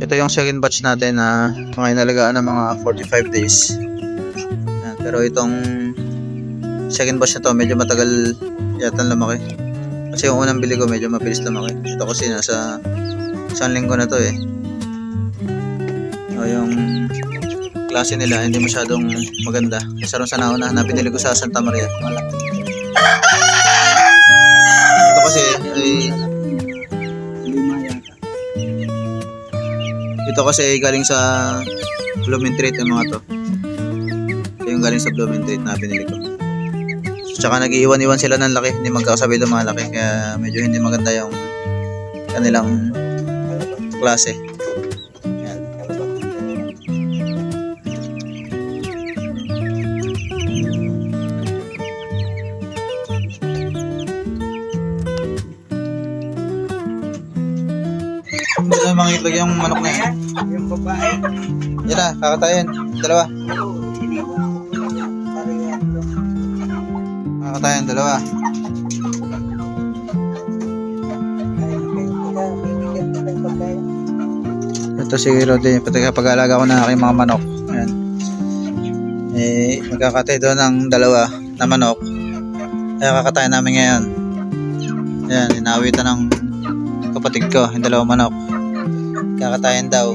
Ito yung second batch natin na mga inalagaan ng mga 45 days. Yan. Pero itong second batch na to medyo matagal yata lumaki. Kasi yung unang bili ko medyo mabilis lumaki. Ito kasi nasa 1 linggo na to eh. So, yung klase nila hindi masyadong maganda. Isa rin sa nauna na pinili ko sa Santa Maria. Ito kasi ay ito kasi galing sa Blooming Treat yung mga to. Ito yung galing sa Blooming Treat na pinili ko. Tsaka nag-iiwan-iwan sila ng laki, hindi magkakasabay lumalaki, kaya medyo hindi maganda yung kanilang klase. Yan. Hindi na mga itlog yung manok na yan. Yung babae. Yan na, kakatayin. Dalawa. Kakatayin, dalawa. Ito si Rodi, pag-aalaga ko ng aking mga manok. Ayan. Magkakatay doon ng dalawa na manok. Kaya kakatayin namin ngayon. Ayan, inaawitan ng kapatid ko, yung dalawang manok. Kakatayin daw.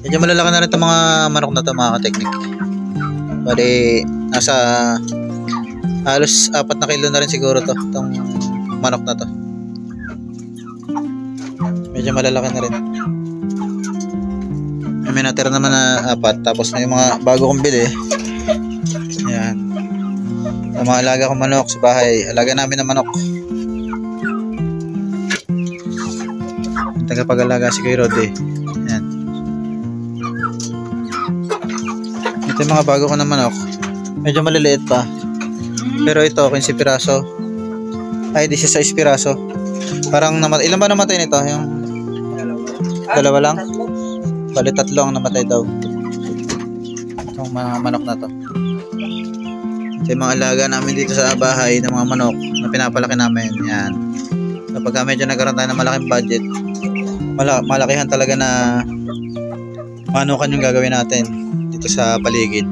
Medyo malalaki na rin itong mga manok na ito, mga kateknik. Bali, nasa halos 4 na kilo na rin siguro to, itong manok na to. Medyo malalaki na rin. May natira naman na 4, tapos may mga bago kong bili. Ayan. Yung mga alaga kong manok sa bahay, alaga namin ng manok. Tagapag-alaga si Kuya Rodi. Ayan. Ito yung mga bago ko na manok. Medyo maliliit pa. Pero ito, 15 piraso. Ay, 16 piraso. Parang namatay. Ilan ba namatay nito? Yung dalawa lang? Bali 3 ang namatay daw. Itong mga manok na to. Ito yung mga alaga namin dito sa bahay ng mga manok na pinapalaki namin. Yan. Kapag medyo nagkaroon tayo ng malaking budget, malakihan talaga na manukan yung gagawin natin dito sa paligid.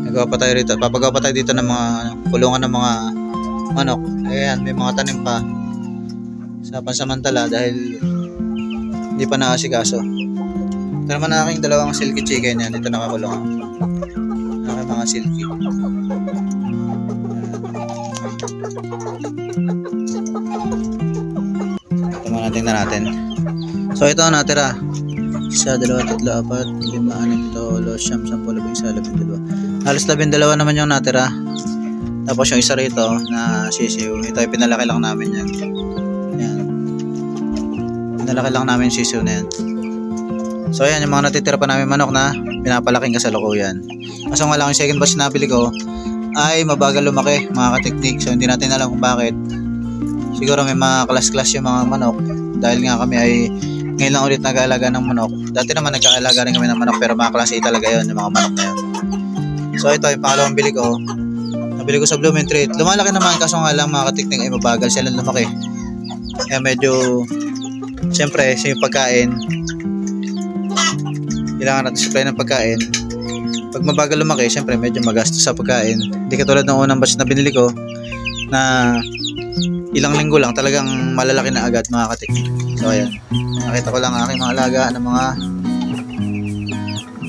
Nagawa pa tayo rito. Papagawa pa tayo dito ng mga kulungan ng mga manok. Ayan, may mga tanim pa sa pansamantala dahil hindi pa naasikaso. Ito naman ang aking dalawang silky chicken yan. Dito nakakulong aking mga silky. Ito muna tingnan natin. So ito ang natira. 1, 2, 3, 4, 5, 6, 7, 8, 9, 10, 11, 12. Halos 12 naman yung natira. Tapos yung isa rito na sisiw. Ito ay pinalaki lang namin yan. Yan. Pinalaki lang namin yung sisiw na yan. So ayan, yung mga natitira pa namin manok na pinapalaking kasalukuyan. Kaso nga lang yung second batch na nabili ko ay mabagal lumaki, mga kateknik. So hindi natin alam kung bakit. Siguro may mga class yung mga manok. Dahil nga kami ay ngayon lang ulit nag-aalaga ng manok. Dati naman nagka-aalaga rin kami ng manok, pero mga klase talaga yon, yung mga manok na yun. So ito yung pangalawang bili ko. Nabili ko sa Blooming Treat. Lumalaki naman, kaso nga lang mga kateknik ay mabagal sila lumaki. Kaya medyo, siyempre sa yung pagkain, kailangan natin supply ng pagkain. Pag mabagal lumaki, siyempre medyo magastos sa pagkain. Hindi katulad ng unang batch na binili ko na ilang linggo lang talagang malalaki na agad, mga kateknik. So ayan, nakita ko lang ang aking mga alaga ng mga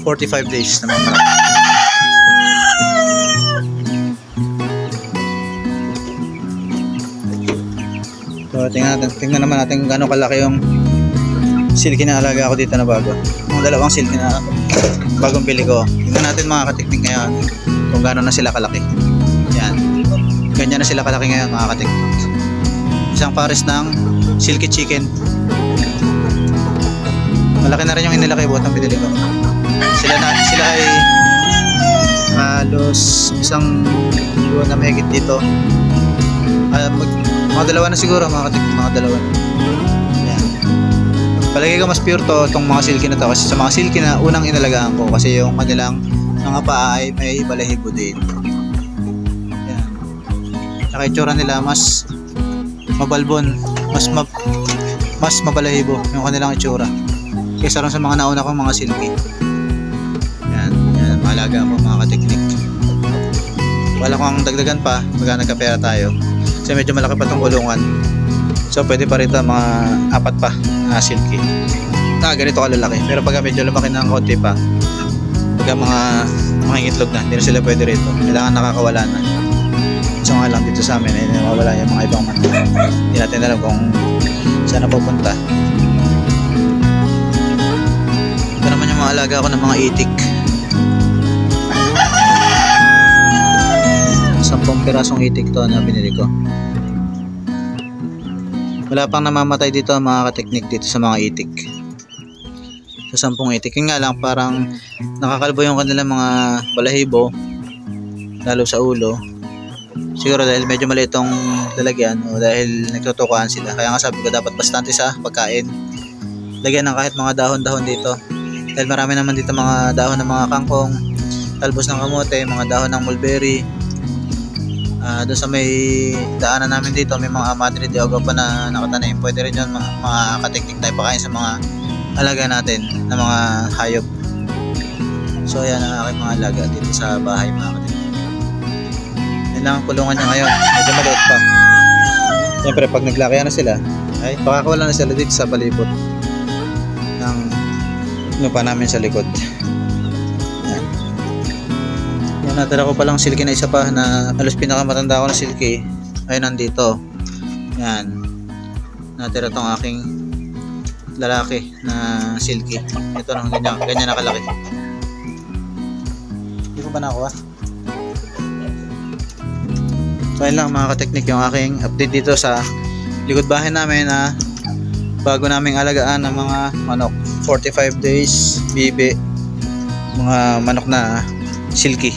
45 days na mga manok. So tingnan naman natin gaano kalaki yung silky na alaga ko dito na bago. Yung dalawang silky na bagong bili ko. Tingnan natin mga kateknik ngayon kung gaano na sila kalaki. Yan, ganyan na sila kalaki ngayon, mga kateknik. Isang pares ng silky chicken. Malaki na rin yung inilaki buhat ng pinili ko. Sila ay halos isang buwan na mahigit dito. Mga dalawa na siguro, mga kateknik, mga dalawa na. Ayan. Palagi ko mas pure to itong mga silky na to, kasi sa mga silky na unang inalagaan ko, kasi yung kanilang mga paa ay may balahibo din. Ayan. Tsaka itsura nila mas mabalbon, mas mas mabalahibo yung kanilang itsura kaysa rin sa mga nauna kong mga silky. Yan, yan, mahalaga po mga kateknik. Wala kong dagdagan pa pag nagkapera tayo kasi medyo malaki pa itong kulungan, so pwede pa rin mga 4 pa na silky ganito kalalaki. Pero pag medyo lumaki ng konti pa, pag mga itlog na, hindi na sila pwede rito, kailangan nakakawala na. So nga lang dito sa amin ay nawawala yung mga ibang manok, hindi natin alam kung saan na pupunta. Ito naman yung mga alaga ko ng mga itik. 10 pirasong itik to na binili ko. Wala pang namamatay dito mga kateknik dito sa mga itik. Sa 10 itik, yun nga lang parang nakakalbo yung kanilang mga balahibo, lalo sa ulo. Siguro dahil medyo maliit itong lalagyan o dahil nagtutukaan sila. Kaya nga sabi ko dapat bastante sa pagkain. Lagyan ng kahit mga dahon-dahon dito. Dahil marami naman dito mga dahon ng mga kangkong, talbos ng kamote, mga dahon ng mulberry. Doon sa may daanan namin dito may mga Madre de Agua pa na nakatanim. Pwede rin yun mga kateknik tayo pakain sa mga alaga natin na mga hayop. So ayan ang aking mga alaga dito sa bahay mga kateknik. Yan lang ang kulungan niya ngayon, medyo maliit pa. Siyempre pag naglaki na sila ay pakakawala na sila dito sa palibot ng lupa namin sa likod. Yan, yan, natira ko palang silky na isa pa na halos pinakamatanda ko na silky ay nandito. Yan, natira tong aking lalaki na silky. Ito lang, ganyan nakalaki. Hindi ko pa nakuha. So ayun lang mga kateknik yung aking update dito sa likod bahay namin na bago naming alagaan ng mga manok. 45 days bibi, mga manok na silky.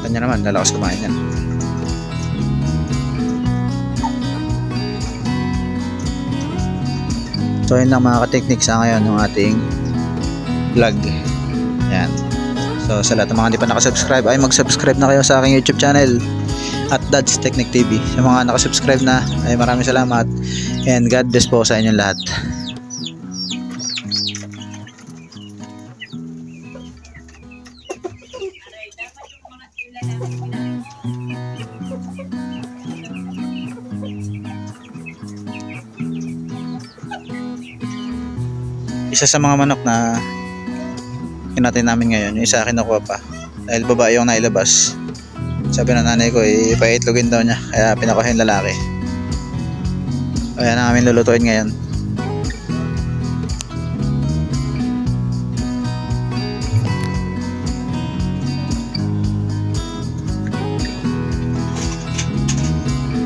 Kanya naman, lalakas kumain yan. So ayun lang mga kateknik sa ngayon yung ating vlog. Yan. So sa lahat ng mga hindi pa nakasubscribe ay mag-subscribe na kayo sa aking YouTube channel at Dad's Technic TV. Sa mga nakasubscribe na ay maraming salamat and God bless po sa inyong lahat. Isa sa mga manok na natin namin ngayon, yung isa akin nakuha pa dahil babae yung nailabas. Sabi ng nanay ko ipaitlogin daw niya, kaya pinakuha yung lalaki. Kaya namin lulutuin ngayon.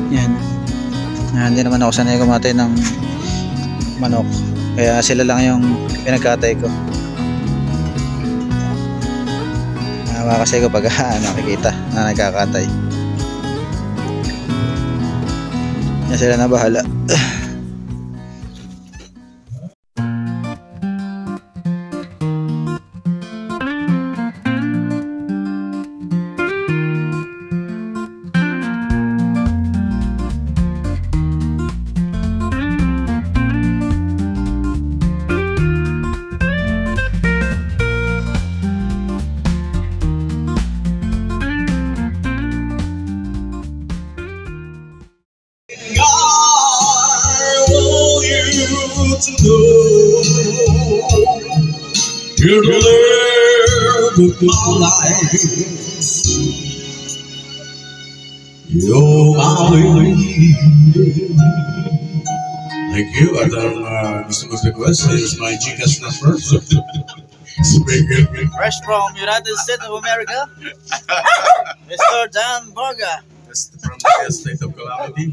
Yan, hindi naman ako sanay kumatay ng manok, kaya sila lang yung pinagkatay ko. Kasi ko pag nakikita na nagkakatay. Yan sila na bahala. To know you're there with my life. You're my lady. Thank you. At ang gusto mag-request is my Gcash number. Fresh from United States of America, Mr. Dan Borga. From the state of Calamity.